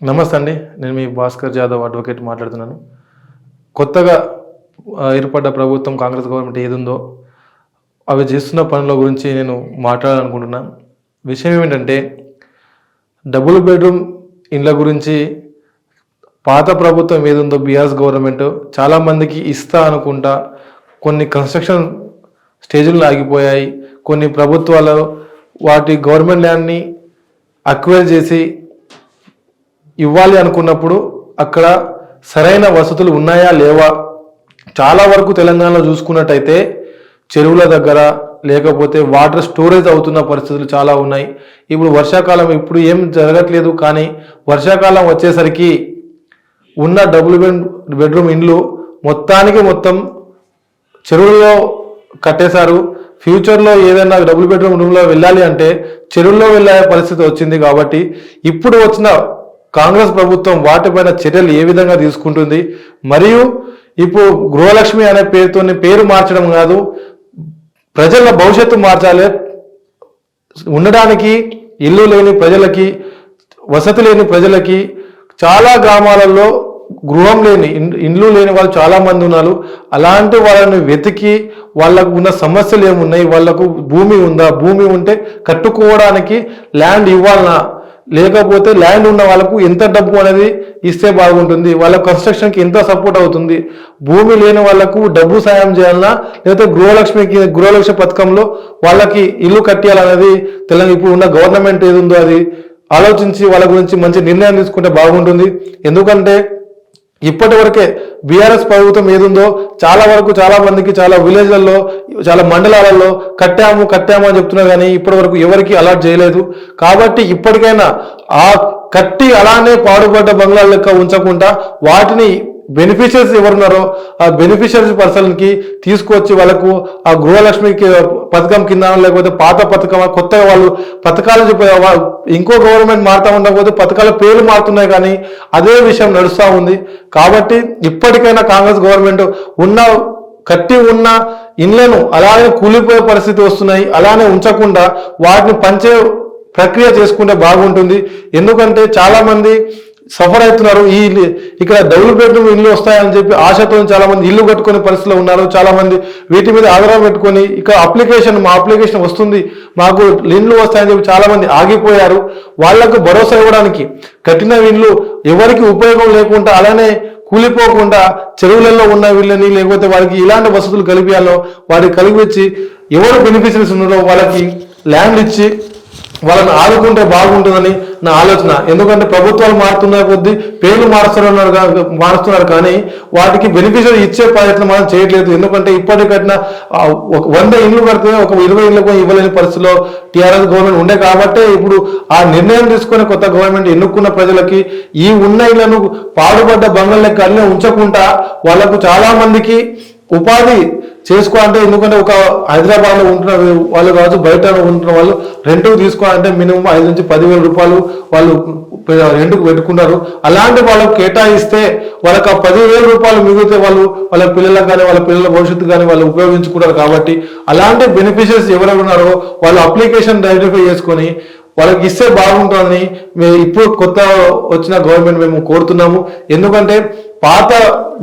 నమస్తే అండి. నేను మీ భాస్కర్ జాదవ్ అడ్వకేట్ మాట్లాడుతున్నాను. కొత్తగా ఏర్పడ్డ ప్రభుత్వం కాంగ్రెస్ గవర్నమెంట్ ఏదుందో అవి చేస్తున్న పనుల గురించి నేను మాట్లాడాలనుకుంటున్నాను. విషయం ఏమిటంటే, డబుల్ బెడ్రూమ్ ఇండ్ల గురించి పాత ప్రభుత్వం ఏదుందో బీఆర్ఎస్ గవర్నమెంట్ చాలామందికి ఇస్తా అనుకుంటా కొన్ని కన్స్ట్రక్షన్ స్టేజ్లు ఆగిపోయాయి. కొన్ని ప్రభుత్వాలు వాటి గవర్నమెంట్ ల్యాండ్ని అక్వైర్ చేసి ఇవ్వాలి అనుకున్నప్పుడు అక్కడ సరైన వసతులు ఉన్నాయా లేవా. చాలా వరకు తెలంగాణలో చూసుకున్నట్టయితే చెరువుల దగ్గర లేకపోతే వాటర్ స్టోరేజ్ అవుతున్న పరిస్థితులు చాలా ఉన్నాయి. ఇప్పుడు వర్షాకాలం ఇప్పుడు ఏం జరగట్లేదు, కానీ వర్షాకాలం వచ్చేసరికి ఉన్న డబుల్ బెడ్రూమ్ ఇండ్లు మొత్తం చెరువుల్లో కట్టేశారు. ఫ్యూచర్లో ఏదైనా డబుల్ బెడ్రూమ్ రూమ్లో వెళ్ళాలి అంటే చెరువుల్లో వెళ్ళే పరిస్థితి వచ్చింది. కాబట్టి ఇప్పుడు వచ్చిన కాంగ్రెస్ ప్రభుత్వం వాటిపైన చర్యలు ఏ విధంగా తీసుకుంటుంది, మరియు ఇప్పుడు గృహలక్ష్మి అనే పేరు మార్చడం కాదు, ప్రజల భవిష్యత్తు మార్చాలి. ఉండడానికి ఇల్లు లేని ప్రజలకి, వసతి లేని ప్రజలకి, చాలా గ్రామాలలో గృహం లేని ఇండ్లు లేని వాళ్ళు చాలా మంది ఉన్నారు. అలాంటి వాళ్ళని వెతికి వాళ్ళకు ఉన్న సమస్యలు ఏమున్నాయి, వాళ్ళకు భూమి ఉందా, భూమి ఉంటే కట్టుకోవడానికి ల్యాండ్ ఇవ్వాలనా, లేకపోతే ల్యాండ్ ఉన్న వాళ్ళకు ఎంత డబ్బు అనేది ఇస్తే బాగుంటుంది, వాళ్ళ కన్స్ట్రక్షన్కి ఎంత సపోర్ట్ అవుతుంది, భూమి లేని వాళ్ళకు డబ్బు సాయం చేయాలన్నా లేకపోతే గృహలక్ష్మి పథకంలో వాళ్ళకి ఇల్లు కట్టియాలనేది తెలంగాణ ఇప్పుడు ఉన్న గవర్నమెంట్ ఏది ఉందో అది ఆలోచించి వాళ్ళ గురించి మంచి నిర్ణయం తీసుకుంటే బాగుంటుంది. ఎందుకంటే ఇప్పటి వరకే బీఆర్ఎస్ ప్రభుత్వం ఏదుందో చాలా మందికి చాలా విలేజ్లలో చాలా మండలాలలో కట్టాము అని చెప్తున్నారు, కానీ ఇప్పటి వరకు ఎవరికి అలాట్ చేయలేదు. కాబట్టి ఇప్పటికైనా ఆ కట్టి అలానే పాడుపడ్డ బంగ్లాల లెక్క ఉంచకుండా వాటిని బెనిఫిషియర్స్ ఎవరున్నారో ఆ బెనిఫిషియరీస్ పర్సన్కి తీసుకొచ్చి వాళ్ళకు ఆ గృహలక్ష్మి పథకం కింద లేకపోతే పాత పథకం కొత్తగా వాళ్ళు పథకాలు ఇంకో గవర్నమెంట్ మారుతా ఉండకపోతే పథకాల పేర్లు మారుతున్నాయి, కానీ అదే విషయం నడుస్తూ ఉంది. కాబట్టి ఇప్పటికైనా కాంగ్రెస్ గవర్నమెంట్ కట్టి ఉన్న ఇండ్లను అలానే కూలిపోయే పరిస్థితి వస్తున్నాయి, అలానే ఉంచకుండా వాటిని పంచే ప్రక్రియ చేసుకుంటే బాగుంటుంది. ఎందుకంటే చాలా మంది సఫర్ అవుతున్నారు. ఇక్కడ డబుల్ బెడ్రూమ్ ఇల్లు వస్తాయని చెప్పి ఆశతో చాలా మంది ఇల్లు కట్టుకునే పరిస్థితిలో ఉన్నారు. చాలా మంది వీటి మీద ఆధారం పెట్టుకొని ఇక్కడ మా అప్లికేషన్ వస్తుంది, మాకు ఇల్లు వస్తాయని చెప్పి చాలా మంది ఆగిపోయారు. వాళ్లకు భరోసా ఇవ్వడానికి కట్టిన ఇల్లు ఎవరికి ఉపయోగం లేకుండా అలానే కూలిపోకుండా చెరువులలో ఉన్న వీళ్ళని లేకపోతే వారికి ఇలాంటి వసతులు కలిపియాలో వారికి కలిపించి ఎవరు బెనిఫిషరీస్ ఉన్నారో వాళ్ళకి ల్యాండ్ ఇచ్చి వాళ్ళని ఆదుకుంటే బాగుంటుందని నా ఆలోచన. ఎందుకంటే ప్రభుత్వాలు మారుతున్న కొద్దీ పేర్లు మారుస్తున్నారు, కానీ వాటికి బెనిఫిషియరీ ఇచ్చే ప్రయత్నం మనం చేయట్లేదు. ఎందుకంటే ఇప్పటికి కట్టిన 100 ఇండ్లు కడితే ఒక 20 ఇండ్లకు ఇవ్వలేని పరిస్థితిలో టీఆర్ఎస్ గవర్నమెంట్ ఉండే. కాబట్టి ఇప్పుడు ఆ నిర్ణయం తీసుకుని కొత్త గవర్నమెంట్ ఎన్నుకున్న ప్రజలకి ఈ ఉన్న ఇళ్లను పాడుపడ్డ బంగాళ లెక్క అన్నీ ఉంచకుండా వాళ్ళకు చాలా మందికి ఉపాధి చేసుకోవాలంటే, ఎందుకంటే ఒక హైదరాబాద్లో ఉంటున్న వాళ్ళు కావచ్చు, బయట ఉంటున్న వాళ్ళు రెంట్కు తీసుకోవాలంటే మినిమం 5 నుంచి 10,000 రూపాయలు వాళ్ళు రెంట్కు పెట్టుకున్నారు. అలాంటి వాళ్ళకు కేటాయిస్తే వాళ్ళకి ఆ 10,000 రూపాయలు మిగిలితే వాళ్ళ పిల్లలకు కానీ వాళ్ళ పిల్లల భవిష్యత్తు కానీ వాళ్ళు ఉపయోగించుకుంటారు. కాబట్టి అలాంటి బెనిఫిషరీస్ ఎవరెవరు ఉన్నారో వాళ్ళు అప్లికేషన్ ఐడెంటిఫై చేసుకొని వాళ్ళకి ఇస్తే బాగుంటుందని ఇప్పుడు కొత్త వచ్చిన గవర్నమెంట్ మేము కోరుతున్నాము. ఎందుకంటే పాత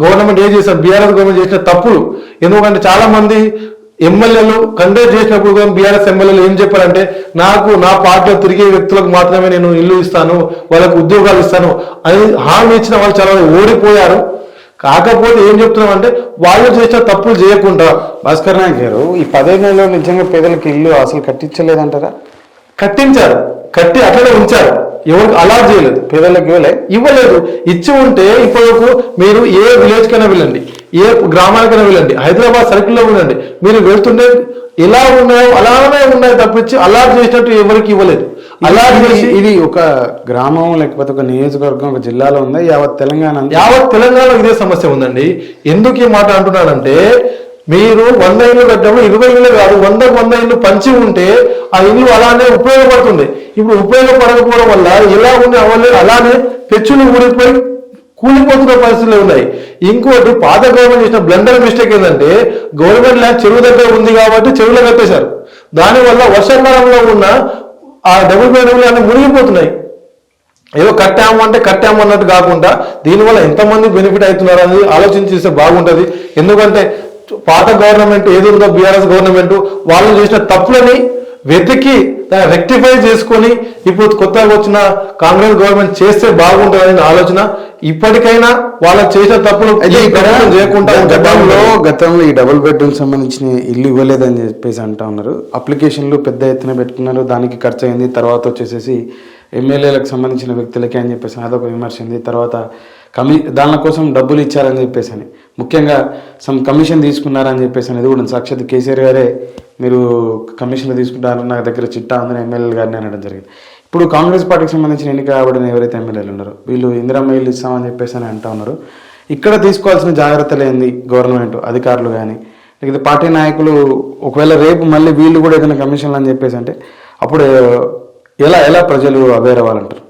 గవర్నమెంట్ ఏం చేశారు, బీఆర్ఎస్ గవర్నమెంట్ చేసిన తప్పులు. ఎందుకంటే చాలా మంది ఎమ్మెల్యేలు కండక్ట్ చేసినప్పుడు బీఆర్ఎస్ ఎమ్మెల్యేలు ఏం చెప్పారంటే, నా పార్టీలో తిరిగే వ్యక్తులకు మాత్రమే నేను ఇల్లు ఇస్తాను, వాళ్ళకు ఉద్యోగాలు ఇస్తాను అని హామీ ఇచ్చిన వాళ్ళు చాలా ఓడిపోయారు. కాకపోతే ఏం చెప్తున్నాం అంటే వాళ్ళు చేసిన తప్పులు చేయకుండా. భాస్కర్ నాయక్ గారు, ఈ 10 నెలల్లో నిజంగా పేదలకు ఇల్లు అసలు కట్టించలేదంటారా? కట్టించారు, కట్టి అట్లనే ఉంచారు, ఎవరికి అలాట్ చేయలేదు, పేదలకు ఇవ్వలేదు. ఇచ్చి ఉంటే ఇప్పటివరకు మీరు ఏ విలేజ్ కైనా వెళ్ళండి, ఏ గ్రామానికైనా వెళ్ళండి, హైదరాబాద్ సర్కిల్లో వెళ్ళండి, మీరు వెళ్తుంటే ఎలా ఉన్నాయో అలానే ఉన్నాయి తప్పించి అలాట్ చేసినట్టు ఎవరికి ఇవ్వలేదు. అలాట్ చేసి ఇది ఒక గ్రామం లేకపోతే ఒక నియోజకవర్గం ఒక జిల్లాలో ఉందా? యావత్ తెలంగాణలో ఇదే సమస్య ఉందండి. ఎందుకు ఈ మాట అంటున్నానంటే, మీరు 100 ఇళ్ళు కట్టాము, 20 ఇళ్ళు కాదు, 100 ఇళ్ళు పంచి ఉంటే ఆ ఇల్లు అలానే ఉపయోగపడుతుంది. ఇప్పుడు ఉపయోగపడకపోవడం వల్ల ఎలా ఉంది అవ్వలేదు, అలానే పెచ్చులు ఊడిపోయి కూలిపోతున్న పరిస్థితులు ఉన్నాయి. ఇంకోటి పాత గవర్నమెంట్ చేసిన బ్లండర్ మిస్టేక్ ఏంటంటే, గవర్నమెంట్ ల్యాండ్ చెరువు దగ్గర ఉంది కాబట్టి చెరువులో కట్టేశారు. దానివల్ల వర్షాకాలంలో ఉన్న ఆ డబుల్ బెడ్రూమ్లు అన్నీ మునిగిపోతున్నాయి. ఏదో కట్టాము అంటే కట్టాము అన్నట్టు కాకుండా దీనివల్ల ఎంతమంది బెనిఫిట్ అవుతున్నారు అనేది ఆలోచించిస్తే బాగుంటుంది. ఎందుకంటే పాత గవర్నమెంట్ ఏది ఉందో బీఆర్ఎస్ గవర్నమెంట్ వాళ్ళు చేసిన తప్పులని వెతికి దాన్ని రెక్టిఫై చేసుకొని ఇప్పుడు కొత్తగా వచ్చిన కాంగ్రెస్ గవర్నమెంట్ చేస్తే బాగుంటుందని ఆలోచన. ఇప్పటికైనా వాళ్ళకి చేసిన తప్పులు చేయకుండా గతంలో ఈ డబుల్ బెడ్రూమ్ సంబంధించిన ఇల్లు ఇవ్వలేదని చెప్పేసి అంటా ఉన్నారు. అప్లికేషన్లు పెద్ద ఎత్తున పెట్టుకున్నారు, దానికి ఖర్చు అయింది. తర్వాత వచ్చేసేసి ఎమ్మెల్యేలకు సంబంధించిన వ్యక్తులకి అని చెప్పేసి అదొక విమర్శ ఉంది. తర్వాత దానికోసం డబ్బులు ఇచ్చారని చెప్పేసి అని, ముఖ్యంగా సమ్ కమిషన్ తీసుకున్నారని చెప్పేసి అనేది కూడా సాక్షాత్ కేసీఆర్ గారే మీరు కమిషన్లు తీసుకుంటారని నా దగ్గర చిట్టా ఉందని ఎమ్మెల్యేలు గారిని అనడం జరిగింది. ఇప్పుడు కాంగ్రెస్ పార్టీకి సంబంధించిన ఎన్నిక కాబడిన ఎవరైతే ఎమ్మెల్యేలు ఉన్నారో వీళ్ళు ఇందిరమ్మ ఇల్లు ఇస్తామని చెప్పేసి అని అంటా ఉన్నారు. ఇక్కడ తీసుకోవాల్సిన జాగ్రత్తలు ఏంది గవర్నమెంట్ అధికారులు కానీ లేకపోతే పార్టీ నాయకులు? ఒకవేళ రేపు మళ్ళీ వీళ్ళు కూడా ఏదైనా కమిషన్లు అని చెప్పేసి అంటే అప్పుడు ఎలా ప్రజలు అవేర్ అవ్వాలంటారు?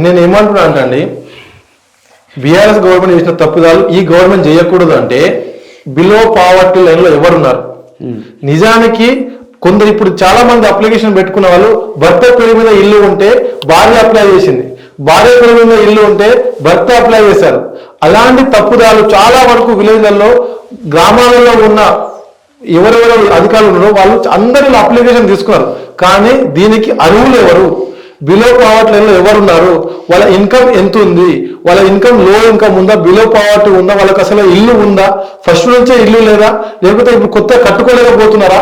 నేను ఏమంటున్నా అంటే బీఆర్ఎస్ గవర్నమెంట్ చేసిన తప్పుదాలు ఈ గవర్నమెంట్ చేయకూడదు. అంటే బిలో పావర్టీ లైన్లో ఎవరున్నారు? నిజానికి కొందరు ఇప్పుడు చాలా మంది అప్లికేషన్ పెట్టుకున్న వాళ్ళు భర్త పేరు మీద ఇల్లు ఉంటే భార్య అప్లై చేసింది, భార్య పేరు మీద ఇల్లు ఉంటే భర్త అప్లై చేశారు. అలాంటి తప్పుదాలు చాలా వరకు విలేజ్లలో గ్రామాలలో ఉన్న ఎవరెవరు అధికారులు ఉన్నారో వాళ్ళు అందరూ అప్లికేషన్ తీసుకున్నారు. కానీ దీనికి అర్హులు ఎవరు? బిలో పావర్టీ లైన్లో ఎవరున్నారు? వాళ్ళ ఇన్కమ్ ఎంత ఉంది? వాళ్ళ ఇన్కమ్ లో ఇన్కమ్ ఉందా, బిలో పావర్టీ ఉందా, వాళ్ళకి అసలు ఇల్లు ఉందా, ఫస్ట్ నుంచే ఇల్లు లేదా, లేకపోతే ఇప్పుడు కొత్త కట్టుకోలేకపోతున్నారా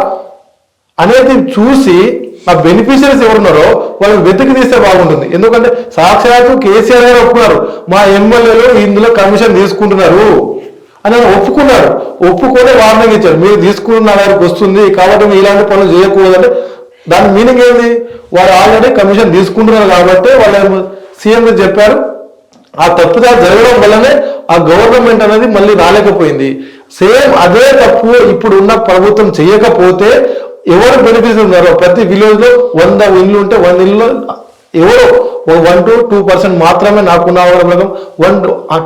అనేది చూసి ఆ బెనిఫిషరీస్ ఎవరున్నారో వాళ్ళని వెతికి తీస్తే బాగుంటుంది. ఎందుకంటే సాక్షాత్తు కేసీఆర్ గారు ఒప్పుకున్నారు, మా ఎమ్మెల్యేలు ఇందులో కమిషన్ తీసుకుంటున్నారు అని ఒప్పుకున్నారు. ఒప్పుకొని వార్నింగ్ ఇచ్చారు, మీరు తీసుకున్న వారికి వస్తుంది కాబట్టి మీరు ఇలాంటి పనులు చేయకూడదంటే దాని మీనింగ్ ఏంది? వారు ఆల్రెడీ కమిషన్ తీసుకుంటున్నారు కాబట్టి వాళ్ళు సీఎం చెప్పారు. ఆ తప్పుదారి జరగడం వల్లనే ఆ గవర్నమెంట్ అనేది మళ్ళీ రాలేకపోయింది. సేమ్ అదే తప్పు ఇప్పుడు ఉన్న ప్రభుత్వం చేయకపోతే ఎవరు బెనిఫిట్స్ ఉన్నారో ప్రతి విలేజ్ లో 100 ఇల్లు ఉంటే 100 ఇల్లు ఎవరో 1-2% మాత్రమే నాకున్న ప్రకారం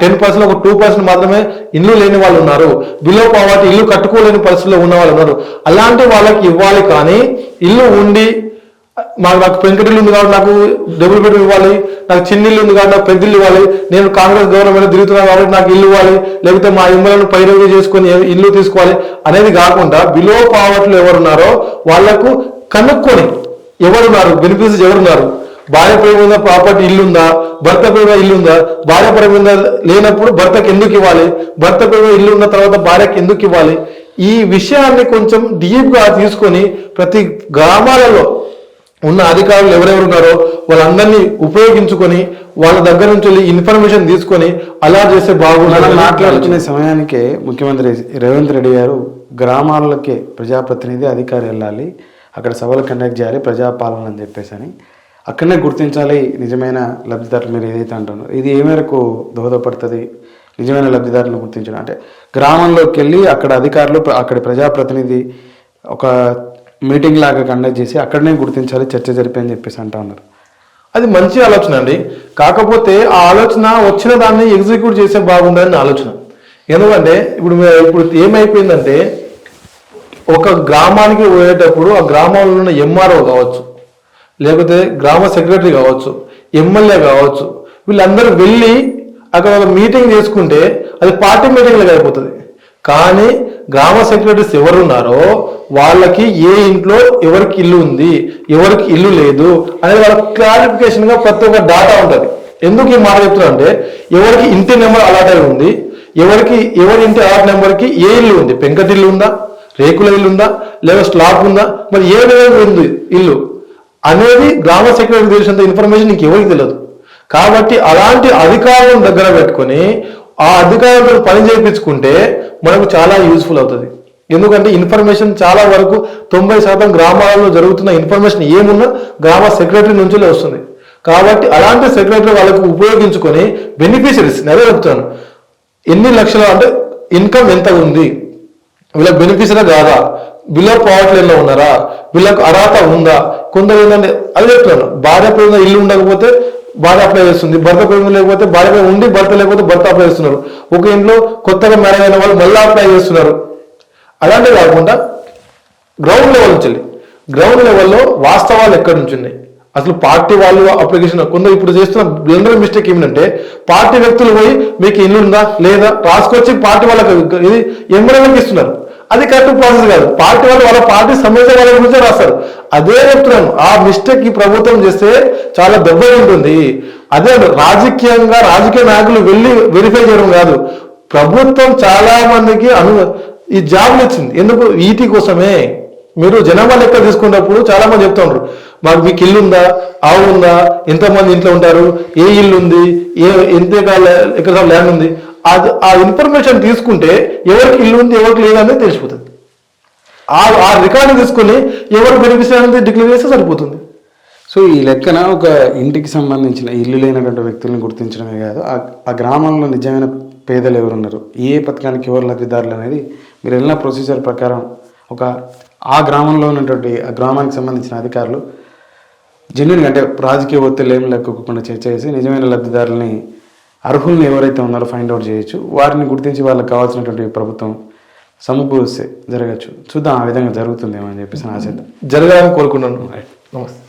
10% ఒక 2% మాత్రమే ఇల్లు లేని వాళ్ళు ఉన్నారు. బిలో పావర్టీ ఇల్లు కట్టుకోలేని పరిస్థితిలో ఉన్న వాళ్ళు ఉన్నారు. అలాంటి వాళ్ళకి ఇవ్వాలి. కానీ ఇల్లు ఉండి నాకు పెంకటిల్లు ఉంది కాబట్టి నాకు డబుల్ బెడ్రూమ్ ఇవ్వాలి, నాకు చిన్న ఇల్లు ఉంది కాబట్టి నాకు పెద్ద ఇల్లు ఇవ్వాలి, నేను కాంగ్రెస్ గవర్నమెంట్ తిరుగుతున్నాను కాబట్టి నాకు ఇల్లు ఇవ్వాలి, లేకపోతే మా ఎమ్మెల్యేలను పైరవి చేసుకొని ఇల్లు తీసుకోవాలి అనేది కాకుండా బిలో పావర్టీలో ఎవరున్నారో వాళ్లకు కనుక్కొని ఎవరున్నారు, బెనిఫిట్స్ ఎవరున్నారు, భార్య పేరు మీద ప్రాపర్టీ ఇల్లుందా, భర్త పేరు మీద ఇల్లుందా, భార్య పేరు మీద లేనప్పుడు భర్తకి ఎందుకు ఇవ్వాలి, భర్త పేరు మీద ఇల్లు ఉన్న తర్వాత భార్యకి ఎందుకు ఇవ్వాలి, ఈ విషయాన్ని కొంచెం డీప్ గా తీసుకొని ప్రతి గ్రామాలలో ఉన్న అధికారులు ఎవరెవరు ఉన్నారో వాళ్ళందరినీ ఉపయోగించుకొని వాళ్ళ దగ్గర నుంచి ఇన్ఫర్మేషన్ తీసుకొని అలా చేస్తే బాగుంటుంది. మాట్లాడుతున్న సమయానికే ముఖ్యమంత్రి రేవంత్ రెడ్డి గారు గ్రామాలకే ప్రజాప్రతినిధి అధికారి వెళ్ళాలి, అక్కడ సభలు కండక్ట్ చేయాలి, ప్రజాపాలన అని చెప్పేసి అని అక్కడనే గుర్తించాలి నిజమైన లబ్ధిదారులు. మీరు ఏదైతే అంటున్నారో ఇది ఏ మేరకు దోహదపడుతుంది నిజమైన లబ్ధిదారులను గుర్తించడం? అంటే గ్రామంలోకి వెళ్ళి అక్కడ అధికారులు అక్కడ ప్రజాప్రతినిధి ఒక మీటింగ్ లాగా కండక్ట్ చేసి అక్కడనే గుర్తించాలి, చర్చ జరిపి అని చెప్పేసి అంటా ఉన్నారు. అది మంచి ఆలోచన అండి. కాకపోతే ఆ ఆలోచన వచ్చిన దాన్ని ఎగ్జిక్యూట్ చేసే బాగుండదని ఆలోచన. ఎందుకంటే ఇప్పుడు ఏమైపోయిందంటే ఒక గ్రామానికి పోయేటప్పుడు ఆ గ్రామంలో ఉన్న ఎంఆర్ఓ కావచ్చు, లేకపోతే గ్రామ సెక్రటరీ కావచ్చు, ఎమ్మెల్యే కావచ్చు, వీళ్ళందరూ వెళ్ళి అక్కడ ఒక మీటింగ్ చేసుకుంటే అది పార్టీ మీటింగ్ లాగా అయిపోతుంది. కానీ గ్రామ సెక్రటరీస్ ఎవరున్నారో వాళ్ళకి ఏ ఇంట్లో ఎవరికి ఇల్లు ఉంది, ఎవరికి ఇల్లు లేదు అనేది వాళ్ళ క్లారిఫికేషన్ గా ప్రతి ఒక్క డాటా ఉంటుంది. ఎందుకు ఈ మాట చెప్తున్నా అంటే ఎవరికి ఇంటి నెంబర్ అలాట్ అయి ఉంది, ఎవరి ఇంటి అలాట్ నెంబర్కి ఏ ఇల్లు ఉంది, పెంకటిల్లు ఉందా, రేకుల ఇల్లు ఉందా, లేదా స్లాబ్ ఉందా, మరి ఏ విధంగా ఉంది ఇల్లు అనేది గ్రామ సెక్రటరీ తెలిసినంత ఇన్ఫర్మేషన్ నీకు ఎవరికి తెలియదు. కాబట్టి అలాంటి అధికారులను దగ్గర పెట్టుకొని ఆ అధికారులను పని చేయించుకుంటే మనకు చాలా యూజ్ఫుల్ అవుతుంది. ఎందుకంటే ఇన్ఫర్మేషన్ చాలా వరకు 90% గ్రామాలలో జరుగుతున్న ఇన్ఫర్మేషన్ ఏమున్నా గ్రామ సెక్రటరీ నుంచి వస్తుంది. కాబట్టి అలాంటి సెక్రటరీ వాళ్ళకు ఉపయోగించుకొని బెనిఫిషరీస్ నేనే చెప్తాను, ఎన్ని లక్షల అంటే ఇన్కమ్ ఎంత ఉంది, వీళ్ళకి బెనిఫిషరీ కాదా, బిలో పావర్టీ లైన్లో ఉన్నారా, వీళ్ళకు అర్హత ఉందా. కొందరు ఏంటంటే అది చెప్తాను, భార్య పేరున ఇల్లు ఉండకపోతే భార్య అప్లై చేస్తుంది, భర్త పేరు లేకపోతే భార్య పేరు ఉండి భర్త లేకపోతే భర్త అప్లై చేస్తున్నారు, ఒక ఇంట్లో కొత్తగా మ్యారేజ్ అయిన వాళ్ళు మళ్ళీ అప్లై చేస్తున్నారు. అలాంటివి కాకుండా గ్రౌండ్ లెవెల్ నుంచి గ్రౌండ్ లెవెల్లో వాస్తవాలు ఎక్కడి నుంచి ఉన్నాయి, అసలు పార్టీ వాళ్ళు అప్లికేషన్ కొందరు ఇప్పుడు చేస్తున్న బ్లండర్ మిస్టేక్ ఏమిటంటే పార్టీ వ్యక్తులు పోయి మీకు ఇల్లు ఉందా లేదా రాసుకొచ్చి పార్టీ వాళ్ళకి ఇది ఎంబడీకి ఇస్తున్నారు. అది కరెక్ట్ ప్రాసెస్ కాదు. పార్టీ వాళ్ళు వాళ్ళ పార్టీ సంబంధించిన వాళ్ళ గురించే రాస్తారు. అదే చెప్తున్నాను, ఆ మిస్టేక్ ఈ ప్రభుత్వం చేస్తే చాలా దెబ్బ ఉంటుంది. అదే రాజకీయంగా రాజకీయ నాయకులు వెళ్ళి వెరిఫై చేయడం కాదు, ప్రభుత్వం చాలా మందికి ఈ జాబ్లు ఇచ్చింది. ఎందుకు? ఈటీ కోసమే. మీరు జనాభా లెక్క తీసుకున్నప్పుడు చాలా మంది చెప్తా ఉంటారు, మాకు మీకు ఇల్లు ఉందా, ఆవు ఉందా, ఎంతమంది ఇంట్లో ఉంటారు, ఏ ఇల్లు ఉంది, ఎంత ఎక్కడ ల్యాండ్ ఉంది, అది ఆ ఇన్ఫర్మేషన్ తీసుకుంటే ఎవరికి ఇల్లు ఉంది ఎవరికి లేదనేది తెలిసిపోతుంది. ఆ రికార్డు తీసుకుని ఎవరు బెనిఫిషియరీ అనేది డిక్లేర్ చేస్తే సరిపోతుంది. సో ఈ లెక్కన ఒక ఇంటికి సంబంధించిన ఇల్లు లేనటువంటి వ్యక్తులను గుర్తించడమే కాదు, ఆ గ్రామంలో నిజమైన పేదలు ఎవరున్నారు, ఏ పథకానికి ఎవరు లబ్ధిదారులు అనేది మీరు వెళ్ళిన ప్రొసీజర్ ప్రకారం ఆ గ్రామంలో ఉన్నటువంటి ఆ గ్రామానికి సంబంధించిన అధికారులు జెన్యున్గా అంటే రాజకీయ ఒత్తిళ్ళు ఏమి లేకోకుండా చర్చ చేసి నిజమైన లబ్ధిదారులని అర్హుల్ని ఎవరైతే ఉన్నారో ఫైండ్ అవుట్ చేయొచ్చు. వారిని గుర్తించి వాళ్ళకి కావాల్సినటువంటి ప్రభుత్వం సమకూరిస్తే జరగచ్చు. చూద్దాం ఆ విధంగా జరుగుతుందేమో అని చెప్పేసి ఆశ జరగాలని కోరుకున్నాను. నమస్తే.